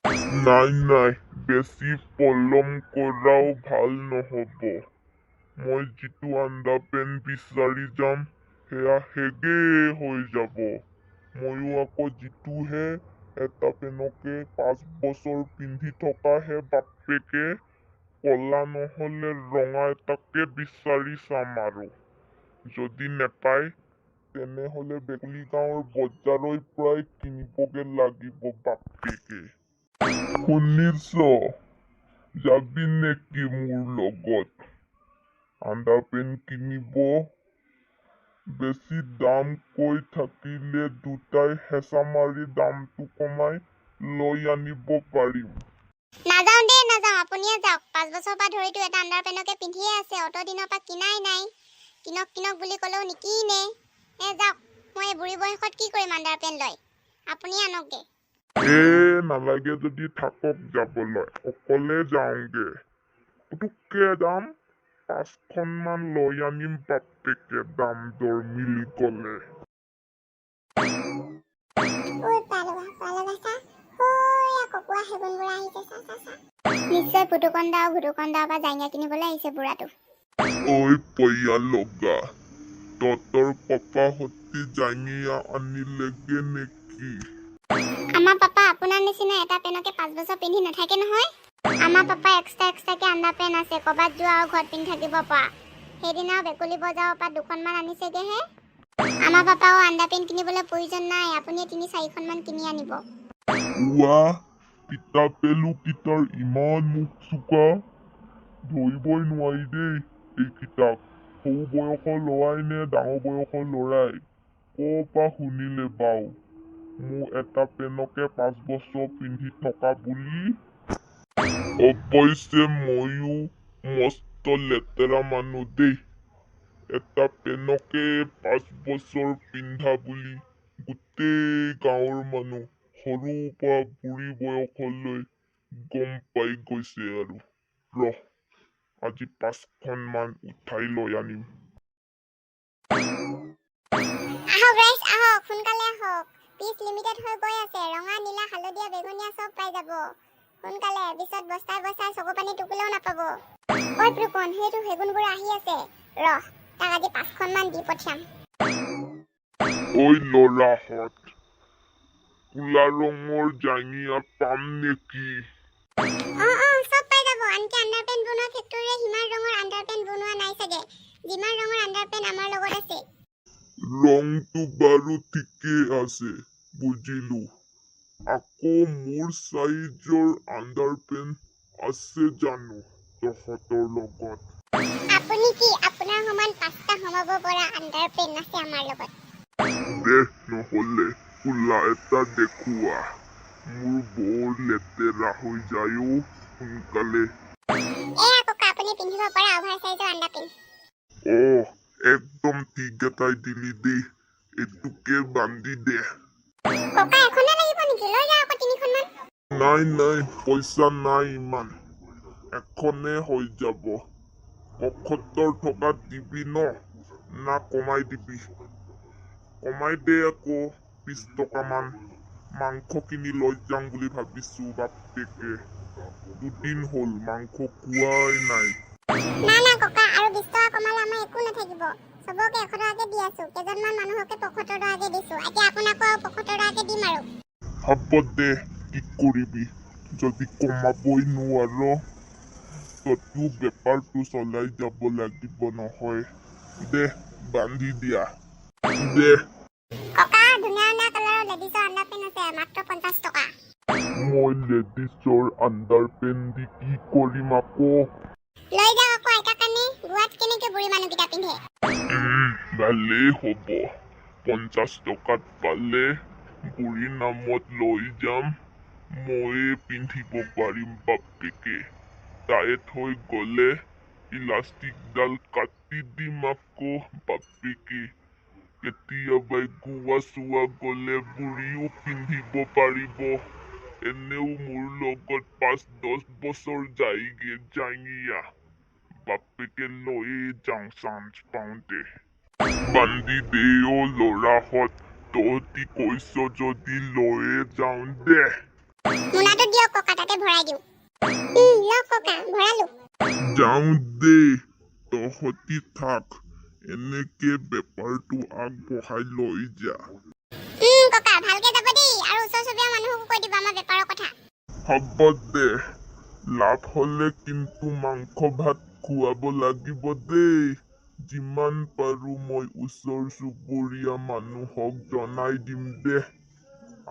নাই বেছি পলম কৰাও ভাল নহ'ব। মই যিটো আণ্ডাৰপেণ্ট বিচাৰি যাম সেয়া হেগেই হৈ যাব। ময়ো আকৌ যিটোহে এটা পেনকে 5 বছৰ পিন্ধি থকাহে বাপেকে কলা নহ'লে ৰঙা এটাকে বিচাৰি চাম আৰু। যদি নেপায় তেনেহ'লে বেকুলি গাঁৱৰ বজাৰৰ পৰাই কিনিবগে লাগিব বাপেকে। শুনিছ? যাবি নেকি মোৰ লগত আণ্ডাৰপেণ্ট কিনিব? বেছি দাম কৈ থাকিলে দুটাই হেঁচা মাৰি দামটো কমাই লৈ আনিব পাৰিম। নাযাওঁ দেই নাযাওঁ, আপুনিয়ে যাওক। 5 বছৰৰ পৰা ধৰিতো এটা আণ্ডাৰপেণ্টকে পিন্ধিয়ে আছে, অত দিনৰ পৰা কিনাই নাই। কিনক বুলি ক'লেও নিকিনে। যাওক, মই এই বুঢ়ী বয়সত কি কৰিম আণ্ডাৰপেণ্ট লৈ? আপুনি আনকগে। নালাগে যদি থাকক যাবলৈ, অকলে যাওঁগে। পুতুককে যাম, 5খনমান লৈ আনিম বাপেকে দাম দৰ মিলি গ'লে। নিশ্চয় পুতুকন্দা আৰু ভুতুকন্দাৰ পৰা জাইঙা কিনিবলৈ আহিছে বুঢ়াটো। ঐ পইয়া লগা, তহঁতৰ পাপাহঁতি জাঙিয়া আনিলেগে নেকি? আমাৰ পাপা আপোনাৰ নিচিনা এটা পেনকে 5 বছৰ পিন্ধি নাথাকে নহয়। আমাৰ পাপা এক্সট্ৰাকে আণ্ডাৰপেণ্ট আছে, ক'ৰবাত যোৱা আৰু ঘৰত পিন্ধি থাকিব পৰা। সেইদিনা বেকুলি বজাৰৰ পৰা 2খনমান আনিছেগেহে। আমাৰ পাপাও আণ্ডাৰপেণ্ট কিনিবলৈ প্ৰয়োজন নাই, আপুনি 3-4খনমান কিনি আনিব। কিতাপেলুকিটাৰ ইমান মুখ চোকা, ধৰিবই নোৱাৰি দেই এইকিটাক। সৰু বয়সৰ ল'ৰাই নে ডাঙৰ বয়সৰ ল'ৰাই? ক'ৰ পৰা শুনিলে বাও মোৰ এটা পেনকে 5 বছৰ পিন্ধি থকা বুলি? অৱশ্যে ময়ো মস্ত লেতেৰা মানুহ দেই। এটা পেনকে 5 বছৰ পিন্ধা বুলি গোটেই গাঁৱৰ মানুহ সৰুৰ পৰা বুঢ়ী বয়সলৈ গম পাই গৈছে আৰু। ৰহ, আজি 5খনমান উঠাই লৈ আনিম। আহক ৰাইজ আহক, সোনকালে আহক। পিচ লিমিটেড হৈ গৈ আছে, ৰঙা নীলা হালধীয়া বেঙুনীয়া চব পাই যাব। সোনকালে, পিছত বস্তাই চকু পানী টুকিলেও নাপাব। ঐ প্ৰুকন, সেইটো হেগুন বুঢ়া আহি আছে। ৰহ, তাক আজি 5খনমান দি পঠিয়াম। ঐ ল'ৰাহঁত, কোলা ৰঙৰ জাঙিয়া পাম নেকি? চব পাই যাব। আনকি আণ্ডাৰপেণ্ট বনোৱা ফেক্টৰীয়ে সিমান ৰঙৰ আণ্ডাৰপেণ্ট বনোৱা নাই চাগে, যিমান ৰঙৰ আণ্ডাৰপেণ্ট আমাৰ লগত আছে। ৰংটো বাৰু ঠিকেই আছে, বুজিলো। আকৌ মোৰ চাইজৰ আণ্ডাৰপেণ্ট আছে জানো তহঁতৰ লগত? আপুনি কি, আপোনাৰ সমান 5টা সমাব পৰা আণ্ডাৰপেণ্ট আছে আমাৰ লগত। দে নহ'লে কোলা এটা দেখুওৱা, মোৰ বৰ লেতেৰা হৈ যায় ও সোনকালে। এয়া ককা, আপুনি পিন্ধিব পৰা অভাৰ চাইজৰ আণ্ডাৰপেণ্ট। একদম ঠিক এটাই দিলি দেই, এইটোকে বান্ধি দে। ককা এখনে লাগিব নেকি? লৈ যাওক আকৌ 3খনমান। নাই পইচা নাই ইমান, এখনে হৈ যাব। 75 টকাত দিবি ন? না কমাই দিবি? কমাই দে আকৌ 20 টকামান। মাংস কিনি লৈ যাম বুলি ভাবিছো বাপেকে, 2 দিন হ'ল মাংস খোৱাই নাই। না ককা, আৰু 20 টকা কমালে আমাৰ একো নাথাকিব। চবকে 100 টকাকে দি আছো, কেইজনমান মানুহকে 75 টকাকে দিছো। এতিয়া আপোনাকো আৰু 75 টকাকে দিম আৰু। হ'ব দে, কি কৰিবি, যদি কমাবই নোৱাৰ তইতো বেপাৰটো চলাই যাব লাগিব নহয়। দে বান্ধি দিয়া, দে। ককা, ধুনীয়া কালাৰৰ লেডিছৰ আণ্ডাৰপেণ্ট আছে, মাত্ৰ 50 টকা। মই লেডিছৰ আণ্ডাৰপেণ্ট দি কি কৰিম আকৌ? লৈ যাওক আকৌ এটা কানে, গোৱাত কেনেকে বুঢ়ী মানুহকেইটা পিন্ধে। ভালেই হ'ব, 50 টকাত পালে বুঢ়ী নামত লৈ যাম, ময়ে পিন্ধিব পাৰিম বাপেকে। টাইট হৈ গ'লে ইলাষ্টিকডাল কাটি দিম আকৌ বাপেকে। কেতিয়াবাই গোৱা চোৱা গ'লে বুঢ়ীও পিন্ধিব পাৰিব। এনেও মোৰ লগত 5-10 বছৰ যায়গে জাঙিয়া, বাপেকে লৈয়ে যাওঁ চান্স পাওঁতে। বান্ধি দে ল'ৰাহঁত, তহঁতি কৈছ যদি লৈয়ে যাওঁ দে। মোনাটো দিয়ক ককা তাতে ভৰাই দিওঁ লওক ককা ভৰালো যাওঁ দে তহঁতি থাক এনেকে বেপাৰটো আগবঢ়াই লৈ যা ককা ভালকে যাব দেই আৰু ওচৰ চুবুৰীয়া মানুহকো কৈ দিব আমাৰ বেপাৰৰ কথা হ'ব দে লাভ হলে কিন্তু মাংস ভাত খুৱাব লাগিব দেই যিমান পাৰো মই ওচৰ চুবুৰীয়া মানুহক জনাই দিম দে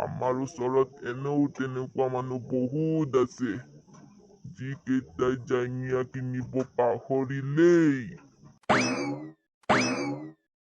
আমাৰ ওচৰত এনেও তেনেকুৱা মানুহ বহুত আছে যিকেইটাই জাঙিয়া কিনিব পাহৰিলেই